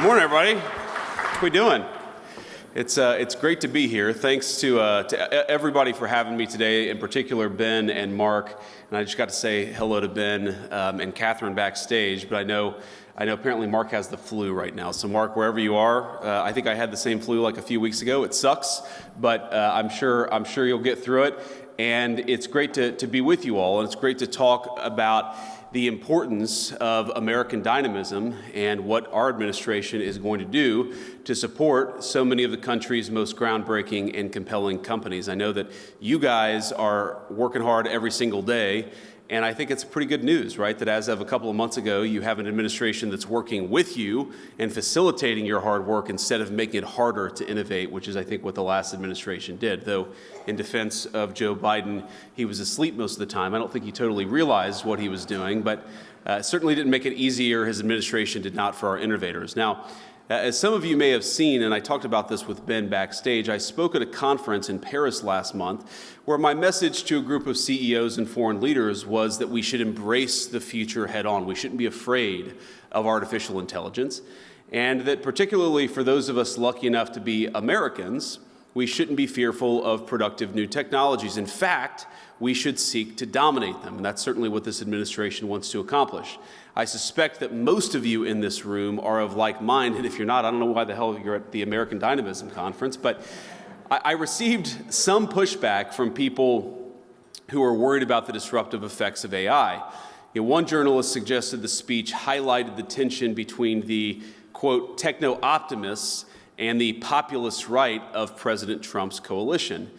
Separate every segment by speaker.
Speaker 1: Morning, everybody. How we doing? It's great to be here. Thanks to everybody for having me today, in particular Ben and Mark. And I just got to say hello to Ben and Catherine backstage, but I know apparently Mark has the flu right now. So Mark, wherever you are, I think I had the same flu like a few weeks ago. It sucks, but I'm sure you'll get through it. And it's great to be with you all, and it's great to talk about the importance of American dynamism and what our administration is going to do to support so many of the country's most groundbreaking and compelling companies. I know that you guys are working hard every single day, and I think it's pretty good news, right? That as of a couple of months ago, you have an administration that's working with you and facilitating your hard work instead of making it harder to innovate, which is, I think, what the last administration did. Though, in defense of Joe Biden, he was asleep most of the time. I don't think he totally realized what he was doing, but certainly didn't make it easier. His administration did not for our innovators. Now, as some of you may have seen, and I talked about this with Ben backstage, I spoke at a conference in Paris last month where my message to a group of CEOs and foreign leaders was that we should embrace the future head on. We shouldn't be afraid of artificial intelligence, and that particularly for those of us lucky enough to be Americans, we shouldn't be fearful of productive new technologies. In fact, we should seek to dominate them, and that's certainly what this administration wants to accomplish. I suspect that most of you in this room are of like mind, and if you're not, I don't know why the hell you're at the American Dynamism Conference, but I received some pushback from people who are worried about the disruptive effects of AI. One journalist suggested the speech highlighted the tension between the, quote, techno-optimists and the populist right of President Trump's coalition.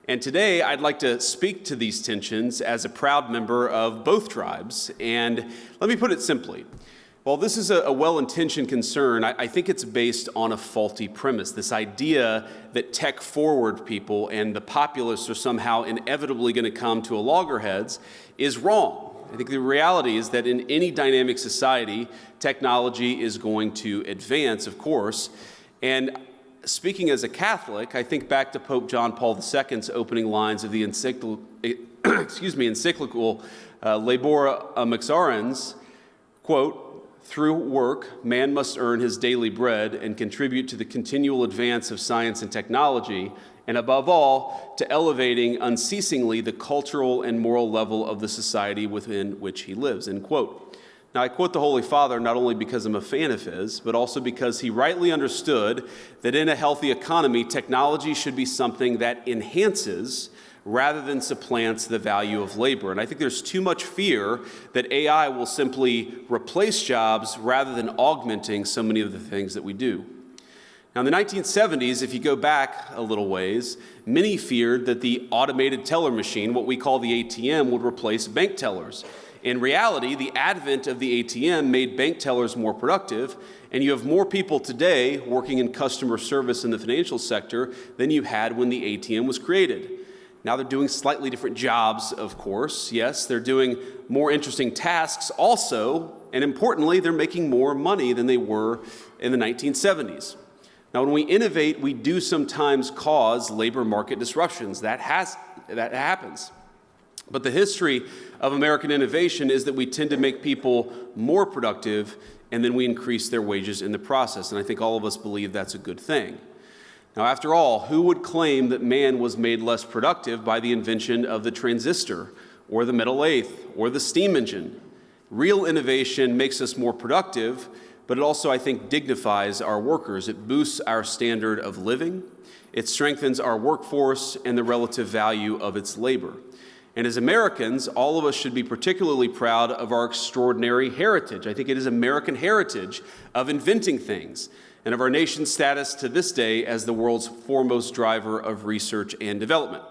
Speaker 1: And today, I'd like to speak to these tensions as a proud member of both tribes. And let me put it simply. While this is a well-intentioned concern, I think it's based on a faulty premise. This idea that tech-forward people and the populists are somehow inevitably going to come to a loggerheads is wrong. I think the reality is that in any dynamic society, technology is going to advance, of course. And speaking as a Catholic, I think back to Pope John Paul II's opening lines of the encyclical Labora Mixarens, quote, "Through work, man must earn his daily bread and contribute to the continual advance of science and technology, and above all, to elevating unceasingly the cultural and moral level of the society within which he lives," end quote. Now, I quote the Holy Father not only because I'm a fan of his, but also because he rightly understood that in a healthy economy, technology should be something that enhances rather than supplants the value of labor. And I think there's too much fear that AI will simply replace jobs rather than augmenting so many of the things that we do. Now, in the 1970s, if you go back a little ways, many feared that the automated teller machine, what we call the ATM, would replace bank tellers. In reality, the advent of the ATM made bank tellers more productive, and you have more people today working in customer service in the financial sector than you had when the ATM was created. Now they're doing slightly different jobs, of course. Yes, they're doing more interesting tasks also, and importantly, they're making more money than they were in the 1970s. Now, when we innovate, we do sometimes cause labor market disruptions. That happens. But the history of American innovation is that we tend to make people more productive, and then we increase their wages in the process. And I think all of us believe that's a good thing. Now, after all, who would claim that man was made less productive by the invention of the transistor, or the metal lathe, or the steam engine? Real innovation makes us more productive, but it also, I think, dignifies our workers. It boosts our standard of living. It strengthens our workforce and the relative value of its labor. And as Americans, all of us should be particularly proud of our extraordinary heritage. I think it is American heritage of inventing things, and of our nation's status to this day as the world's foremost driver of research and development.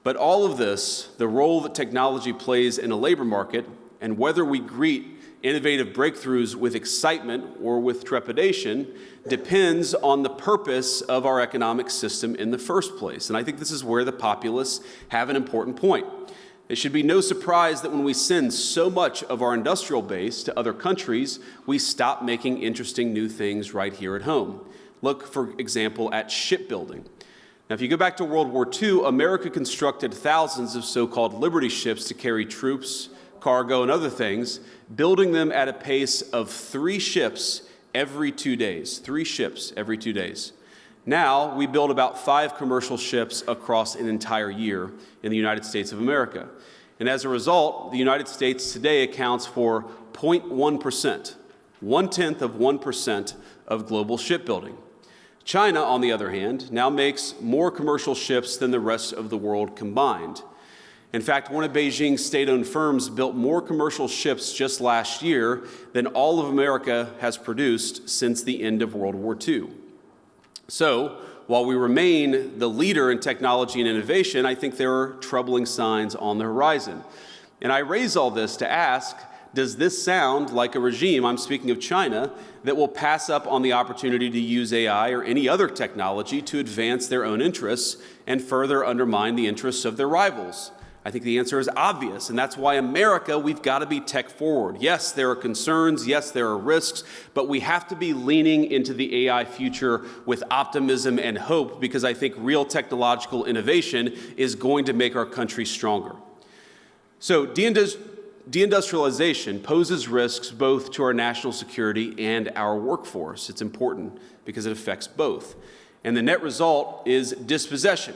Speaker 1: But all of this, the role that technology plays in a labor market, and whether we greet innovative breakthroughs with excitement or with trepidation, depends on the purpose of our economic system in the first place. And I think this is where the populists have an important point. It should be no surprise that when we send so much of our industrial base to other countries, we stop making interesting new things right here at home. Look, for example, at shipbuilding. Now, if you go back to World War II, America constructed thousands of so-called Liberty ships to carry troops, cargo, and other things, building them at a pace of 3 ships every 2 days, 3 ships every 2 days. Now, we build about 5 commercial ships across an entire year in the United States of America. And as a result, the United States today accounts for 0.1%, 0.1% of global shipbuilding. China, on the other hand, now makes more commercial ships than the rest of the world combined. In fact, one of Beijing's state-owned firms built more commercial ships just last year than all of America has produced since the end of World War II. So, while we remain the leader in technology and innovation, I think there are troubling signs on the horizon. And I raise all this to ask, does this sound like a regime, I'm speaking of China, that will pass up on the opportunity to use AI or any other technology to advance their own interests and further undermine the interests of their rivals? I think the answer is obvious, and that's why America, we've got to be tech forward. Yes, there are concerns, yes, there are risks, but we have to be leaning into the AI future with optimism and hope, because I think real technological innovation is going to make our country stronger. So deindustrialization poses risks both to our national security and our workforce. It's important because it affects both. And the net result is dispossession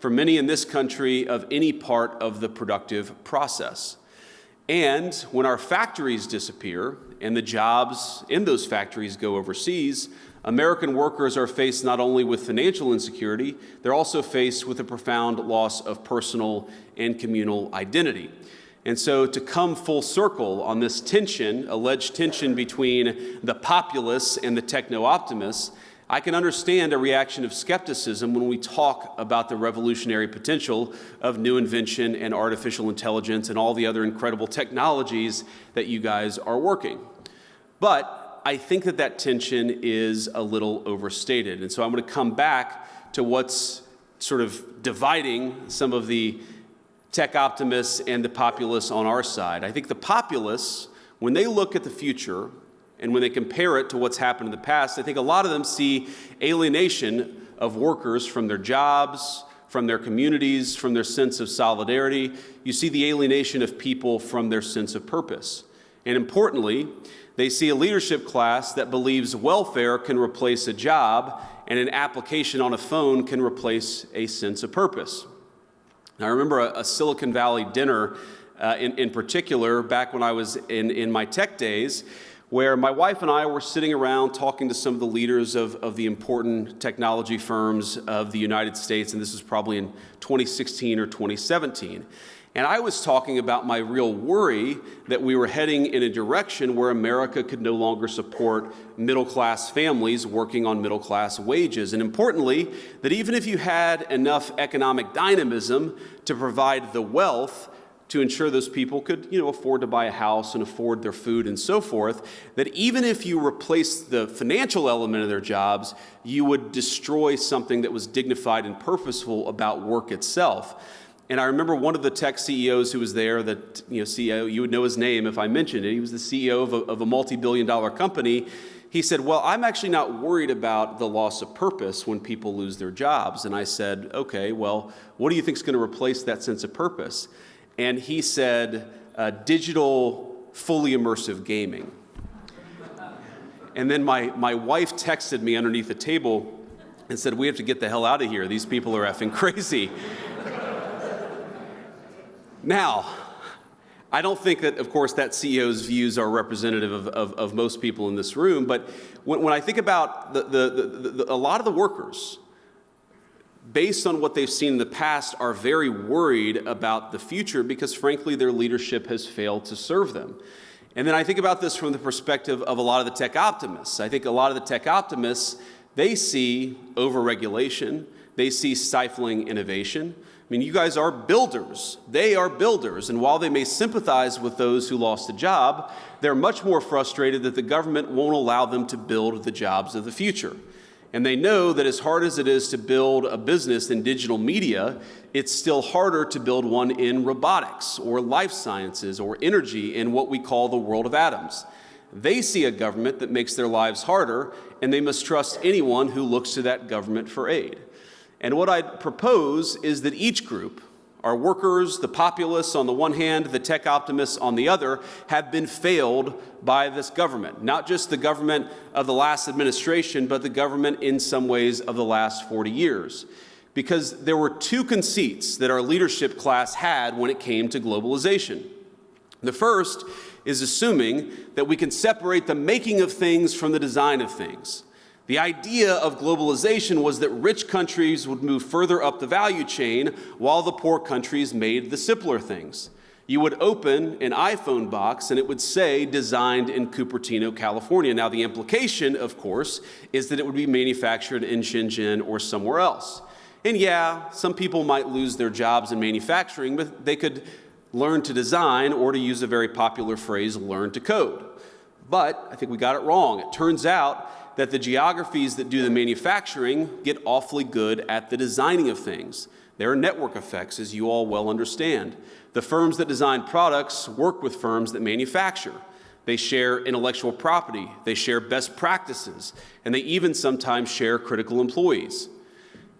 Speaker 1: for many in this country of any part of the productive process. And when our factories disappear and the jobs in those factories go overseas, American workers are faced not only with financial insecurity, they're also faced with a profound loss of personal and communal identity. And so to come full circle on this tension, alleged tension between the populace and the techno-optimists, I can understand a reaction of skepticism when we talk about the revolutionary potential of new invention and artificial intelligence and all the other incredible technologies that you guys are working. But I think that that tension is a little overstated. And so I'm going to come back to what's sort of dividing some of the tech optimists and the populists on our side. I think the populists, when they look at the future, and when they compare it to what's happened in the past, I think a lot of them see alienation of workers from their jobs, from their communities, from their sense of solidarity. You see the alienation of people from their sense of purpose. And importantly, they see a leadership class that believes welfare can replace a job and an application on a phone can replace a sense of purpose. Now, I remember a Silicon Valley dinner in particular back when I was in my tech days, where my wife and I were sitting around talking to some of the leaders of the important technology firms of the United States, and this was probably in 2016 or 2017. And I was talking about my real worry that we were heading in a direction where America could no longer support middle-class families working on middle-class wages. And importantly, that even if you had enough economic dynamism to provide the wealth to ensure those people could, afford to buy a house and afford their food and so forth, that even if you replaced the financial element of their jobs, you would destroy something that was dignified and purposeful about work itself. And I remember one of the tech CEOs who was there, that CEO, you would know his name if I mentioned it. He was the CEO of a multi-billion-dollar company. He said, well, I'm actually not worried about the loss of purpose when people lose their jobs. And I said, okay, well, what do you think is going to replace that sense of purpose? And he said, digital, fully immersive gaming. And then my wife texted me underneath the table and said, we have to get the hell out of here. These people are effing crazy. Now, I don't think that, of course, that CEO's views are representative of most people in this room, but when I think about a lot of the workers, based on what they've seen in the past, are very worried about the future because, frankly, their leadership has failed to serve them. And then I think about this from the perspective of a lot of the tech optimists. I think a lot of the tech optimists, they see overregulation, they see stifling innovation. I mean, you guys are builders. They are builders. And while they may sympathize with those who lost a job, they're much more frustrated that the government won't allow them to build the jobs of the future. And they know that as hard as it is to build a business in digital media, it's still harder to build one in robotics or life sciences or energy in what we call the world of atoms. They see a government that makes their lives harder, and they must trust anyone who looks to that government for aid. And what I propose is that each group, Our workers, the populace on the one hand, the tech optimists on the other, have been failed by this government. Not just the government of the last administration, but the government in some ways of the last 40 years. Because there were two conceits that our leadership class had when it came to globalization. The first is assuming that we can separate the making of things from the design of things. The idea of globalization was that rich countries would move further up the value chain while the poor countries made the simpler things. You would open an iPhone box and it would say designed in Cupertino, California. Now the implication, of course, is that it would be manufactured in Shenzhen or somewhere else. And yeah, some people might lose their jobs in manufacturing, but they could learn to design, or to use a very popular phrase, learn to code. But I think we got it wrong. It turns out that the geographies that do the manufacturing get awfully good at the designing of things. There are network effects, as you all well understand. The firms that design products work with firms that manufacture. They share intellectual property, they share best practices, and they even sometimes share critical employees.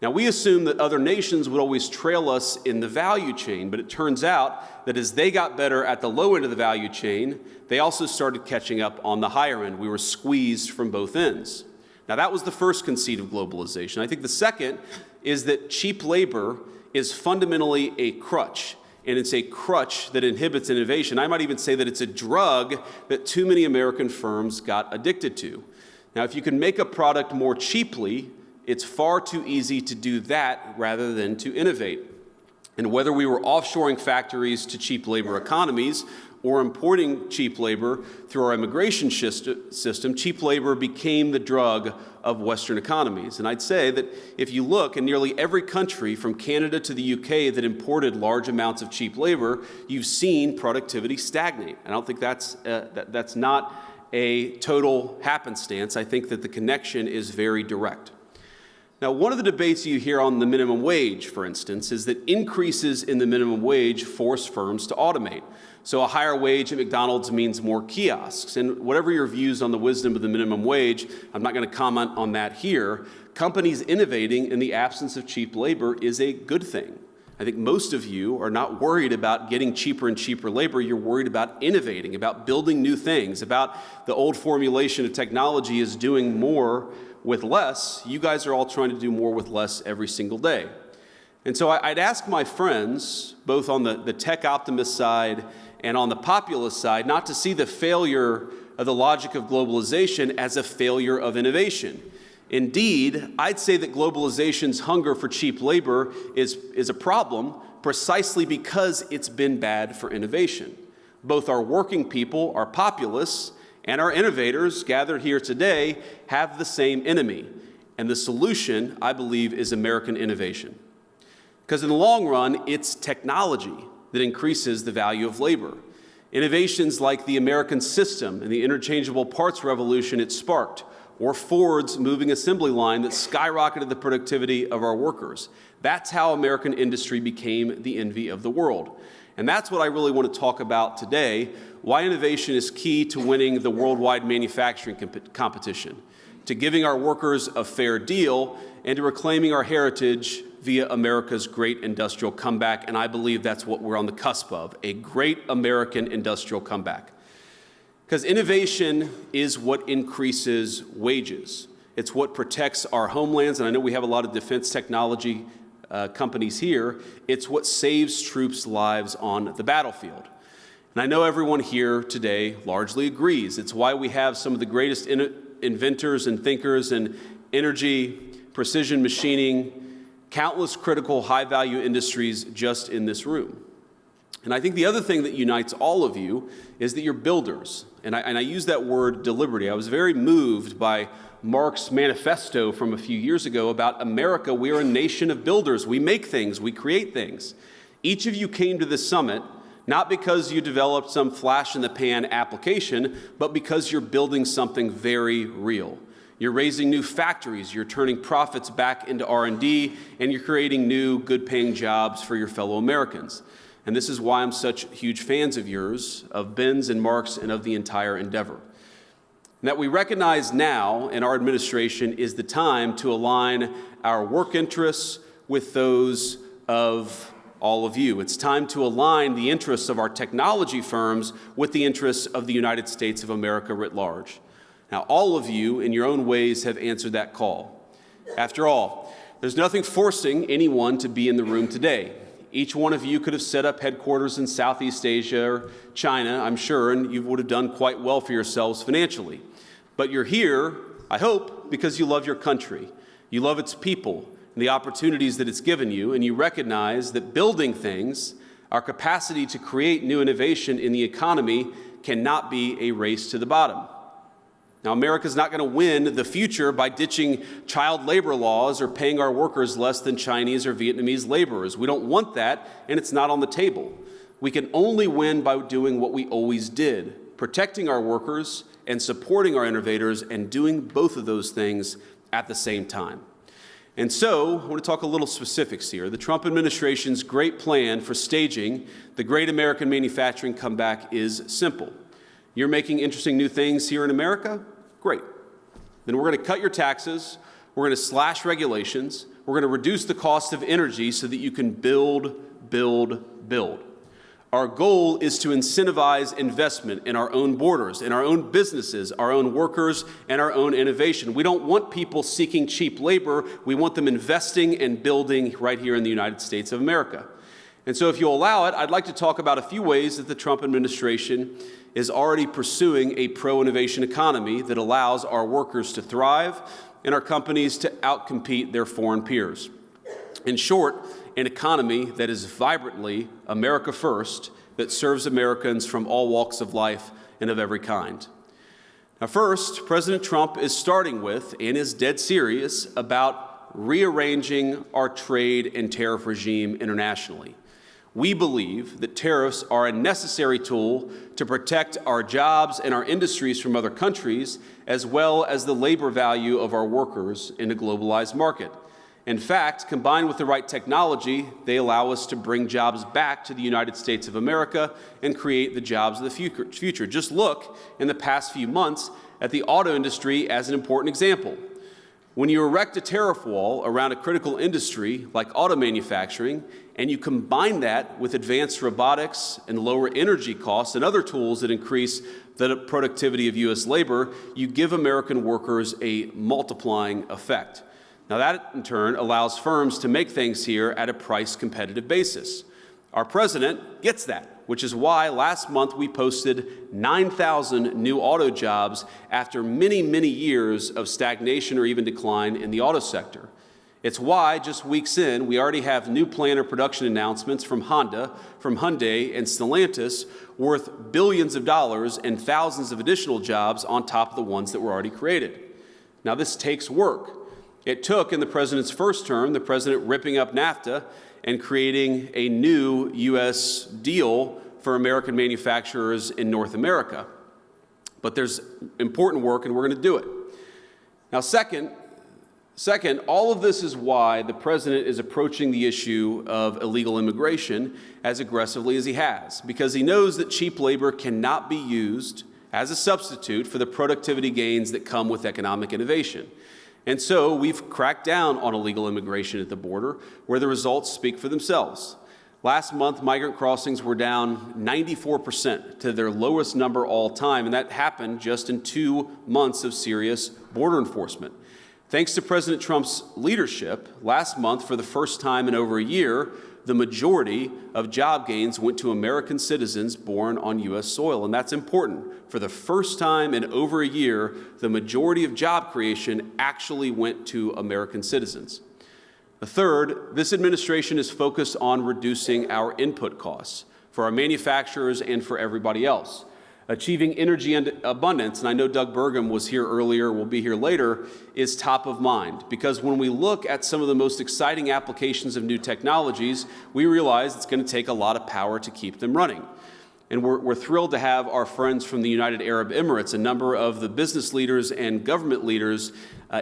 Speaker 1: Now, we assume that other nations would always trail us in the value chain, but it turns out that as they got better at the low end of the value chain, they also started catching up on the higher end. We were squeezed from both ends. Now, that was the first conceit of globalization. I think the second is that cheap labor is fundamentally a crutch, and it's a crutch that inhibits innovation. I might even say that it's a drug that too many American firms got addicted to. Now, if you can make a product more cheaply, it's far too easy to do that rather than to innovate. And whether we were offshoring factories to cheap labor economies or importing cheap labor through our immigration system, cheap labor became the drug of Western economies. And I'd say that if you look in nearly every country from Canada to the UK that imported large amounts of cheap labor, you've seen productivity stagnate. I don't think that's not a total happenstance. I think that the connection is very direct. Now, one of the debates you hear on the minimum wage, for instance, is that increases in the minimum wage force firms to automate. So a higher wage at McDonald's means more kiosks. And whatever your views on the wisdom of the minimum wage, I'm not going to comment on that here. Companies innovating in the absence of cheap labor is a good thing. I think most of you are not worried about getting cheaper and cheaper labor. You're worried about innovating, about building new things, about the old formulation of technology is doing more with less. You guys are all trying to do more with less every single day. And so I'd ask my friends, both on the tech optimist side and on the populist side, not to see the failure of the logic of globalization as a failure of innovation. Indeed, I'd say that globalization's hunger for cheap labor is a problem precisely because it's been bad for innovation. Both our working people, our populists, and our innovators gathered here today have the same enemy. And the solution, I believe, is American innovation. Because in the long run, it's technology that increases the value of labor. Innovations like the American system and the interchangeable parts revolution it sparked, or Ford's moving assembly line that skyrocketed the productivity of our workers. That's how American industry became the envy of the world. And that's what I really want to talk about today, why innovation is key to winning the worldwide manufacturing competition, to giving our workers a fair deal, and to reclaiming our heritage via America's great industrial comeback. And I believe that's what we're on the cusp of, a great American industrial comeback. Because innovation is what increases wages. It's what protects our homelands, and I know we have a lot of defense technology companies here. It's what saves troops' lives on the battlefield. And I know everyone here today largely agrees. It's why we have some of the greatest inventors and thinkers in energy, precision machining, countless critical high-value industries just in this room. And I think the other thing that unites all of you is that you're builders. And I use that word deliberately. I was very moved by Mark's manifesto from a few years ago about America. We are a nation of builders. We make things. We create things. Each of you came to this summit not because you developed some flash-in-the-pan application, but because you're building something very real. You're raising new factories. You're turning profits back into R&D, and you're creating new, good-paying jobs for your fellow Americans. And this is why I'm such huge fans of yours, of Ben's and Mark's, and of the entire endeavor. And that we recognize now in our administration is the time to align our work interests with those of all of you. It's time to align the interests of our technology firms with the interests of the United States of America writ large. Now, all of you, in your own ways, have answered that call. After all, there's nothing forcing anyone to be in the room today. Each one of you could have set up headquarters in Southeast Asia or China, I'm sure, and you would have done quite well for yourselves financially. But you're here, I hope, because you love your country. You love its people and the opportunities that it's given you, and you recognize that building things, our capacity to create new innovation in the economy, cannot be a race to the bottom. Now, America's not going to win the future by ditching child labor laws or paying our workers less than Chinese or Vietnamese laborers. We don't want that, and it's not on the table. We can only win by doing what we always did, protecting our workers and supporting our innovators, and doing both of those things at the same time. And so, I want to talk a little specifics here. The Trump administration's great plan for staging the great American manufacturing comeback is simple. You're making interesting new things here in America? Great. Then we're going to cut your taxes, we're going to slash regulations, we're going to reduce the cost of energy so that you can build. Our goal is to incentivize investment in our own borders, in our own businesses, our own workers, and our own innovation. We don't want people seeking cheap labor. We want them investing and building right here in the United States of America. And so if you'll allow it, I'd like to talk about a few ways that the Trump administration is already pursuing a pro-innovation economy that allows our workers to thrive and our companies to outcompete their foreign peers. In short, an economy that is vibrantly America first, that serves Americans from all walks of life and of every kind. Now, first, President Trump is starting with, and is dead serious, about rearranging our trade and tariff regime internationally. We believe that tariffs are a necessary tool to protect our jobs and our industries from other countries, as well as the labor value of our workers in a globalized market. In fact, combined with the right technology, they allow us to bring jobs back to the United States of America and create the jobs of the future. Just look in the past few months at the auto industry as an important example. When you erect a tariff wall around a critical industry like auto manufacturing, and you combine that with advanced robotics and lower energy costs and other tools that increase the productivity of U.S. labor, you give American workers a multiplying effect. Now that, in turn, allows firms to make things here at a price-competitive basis. Our president gets that, which is why last month we posted 9,000 new auto jobs after many, many years of stagnation or even decline in the auto sector. It's why, just weeks in, we already have new plant or production announcements from Honda, from Hyundai, and Stellantis worth billions of dollars and thousands of additional jobs on top of the ones that were already created. Now, this takes work. It took, in the president's first term, the president ripping up NAFTA and creating a new U.S. deal for American manufacturers in North America. But there's important work, and we're going to do it. Now, second, all of this is why the president is approaching the issue of illegal immigration as aggressively as he has, because he knows that cheap labor cannot be used as a substitute for the productivity gains that come with economic innovation. And so we've cracked down on illegal immigration at the border, where the results speak for themselves. Last month, migrant crossings were down 94% to their lowest number all time, and that happened just in 2 months of serious border enforcement. Thanks to President Trump's leadership, last month, for the first time in over a year, the majority of job gains went to American citizens born on U.S. soil, and that's important. For the first time in over a year, the majority of job creation actually went to American citizens. The third, this administration is focused on reducing our input costs for our manufacturers and for everybody else. Achieving energy abundance, and I know Doug Burgum was here earlier, will be here later, is top of mind. Because when we look at some of the most exciting applications of new technologies, we realize it's going to take a lot of power to keep them running. And we're thrilled to have our friends from the United Arab Emirates, a number of the business leaders and government leaders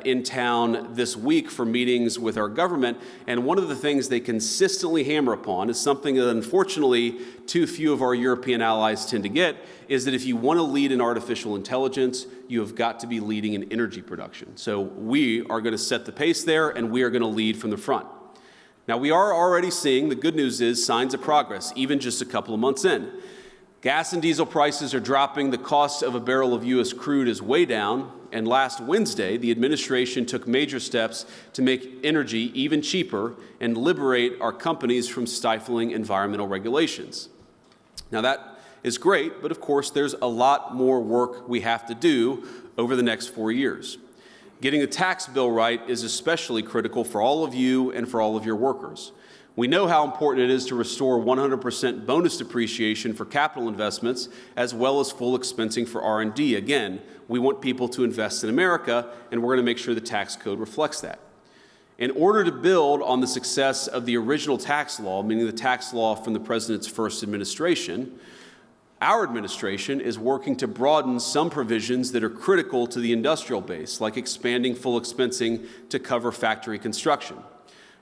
Speaker 1: in town this week for meetings with our government. And one of the things they consistently hammer upon is something that unfortunately too few of our European allies tend to get, is that if you want to lead in artificial intelligence, you have got to be leading in energy production. So we are going to set the pace there, and we are going to lead from the front. Now, we are already seeing, the good news is, signs of progress, even just a couple of months in. Gas and diesel prices are dropping, the cost of a barrel of U.S. crude is way down, and last Wednesday, the administration took major steps to make energy even cheaper and liberate our companies from stifling environmental regulations. Now, that is great, but of course, there's a lot more work we have to do over the next 4 years. Getting the tax bill right is especially critical for all of you and for all of your workers. We know how important it is to restore 100% bonus depreciation for capital investments, as well as full expensing for R&D. Again, we want people to invest in America, and we're going to make sure the tax code reflects that. In order to build on the success of the original tax law, meaning the tax law from the president's first administration, our administration is working to broaden some provisions that are critical to the industrial base, like expanding full expensing to cover factory construction.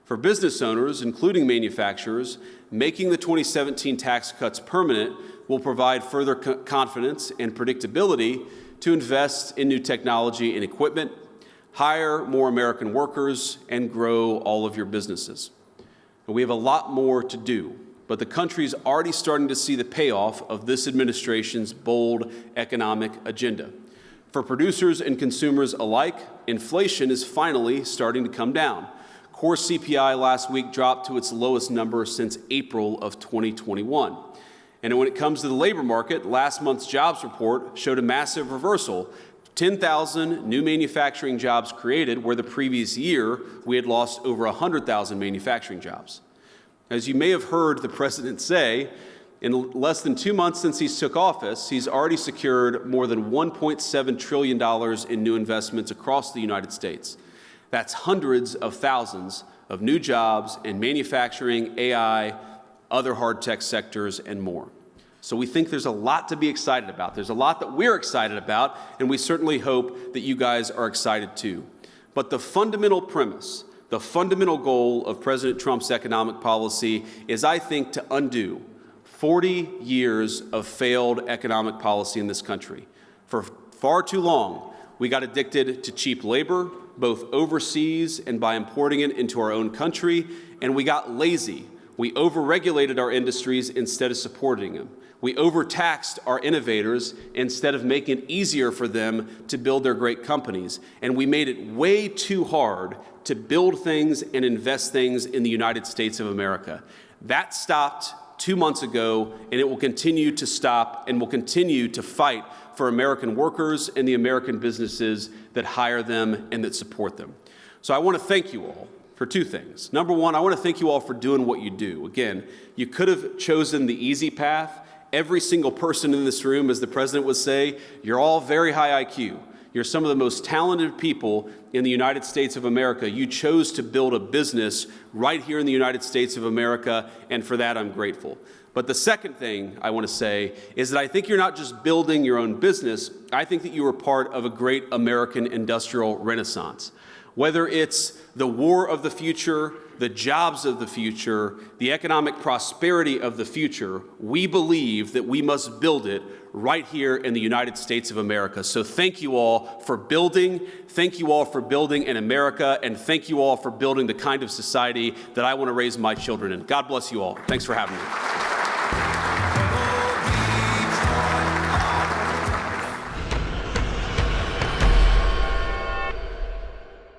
Speaker 1: For business owners, including manufacturers, making the 2017 tax cuts permanent will provide further confidence and predictability to invest in new technology and equipment, hire more American workers, and grow all of your businesses. And we have a lot more to do, but the country's already starting to see the payoff of this administration's bold economic agenda. For producers and consumers alike, inflation is finally starting to come down. Core CPI last week dropped to its lowest number since April of 2021. And when it comes to the labor market, last month's jobs report showed a massive reversal. 10,000 new manufacturing jobs created, where the previous year we had lost over 100,000 manufacturing jobs. As you may have heard the president say, in less than 2 months since he took office, he's already secured more than $1.7 trillion in new investments across the United States. That's hundreds of thousands of new jobs in manufacturing, AI, other hard tech sectors, and more. So we think there's a lot to be excited about. There's a lot that we're excited about, and we certainly hope that you guys are excited too. But the fundamental premise, the fundamental goal of President Trump's economic policy is, I think, to undo 40 years of failed economic policy in this country. For far too long, we got addicted to cheap labor, both overseas and by importing it into our own country, and we got lazy. We overregulated our industries instead of supporting them. We overtaxed our innovators instead of making it easier for them to build their great companies. And we made it way too hard to build things and invest things in the United States of America. That stopped 2 months ago, and it will continue to stop, and will continue to fight for American workers and the American businesses that hire them and that support them. So I want to thank you all for two things. Number one, I want to thank you all for doing what you do. Again, you could have chosen the easy path. Every single person in this room, as the president would say, you're all very high IQ. You're some of the most talented people in the United States of America. You chose to build a business right here in the United States of America, and for that I'm grateful. But the second thing I want to say is that I think you're not just building your own business, I think that you are part of a great American industrial renaissance. Whether it's the war of the future, the jobs of the future, the economic prosperity of the future, we believe that we must build it right here in the United States of America. So thank you all for building. Thank you all for building in America, and thank you all for building the kind of society that I want to raise my children in. God bless you all. Thanks for having me.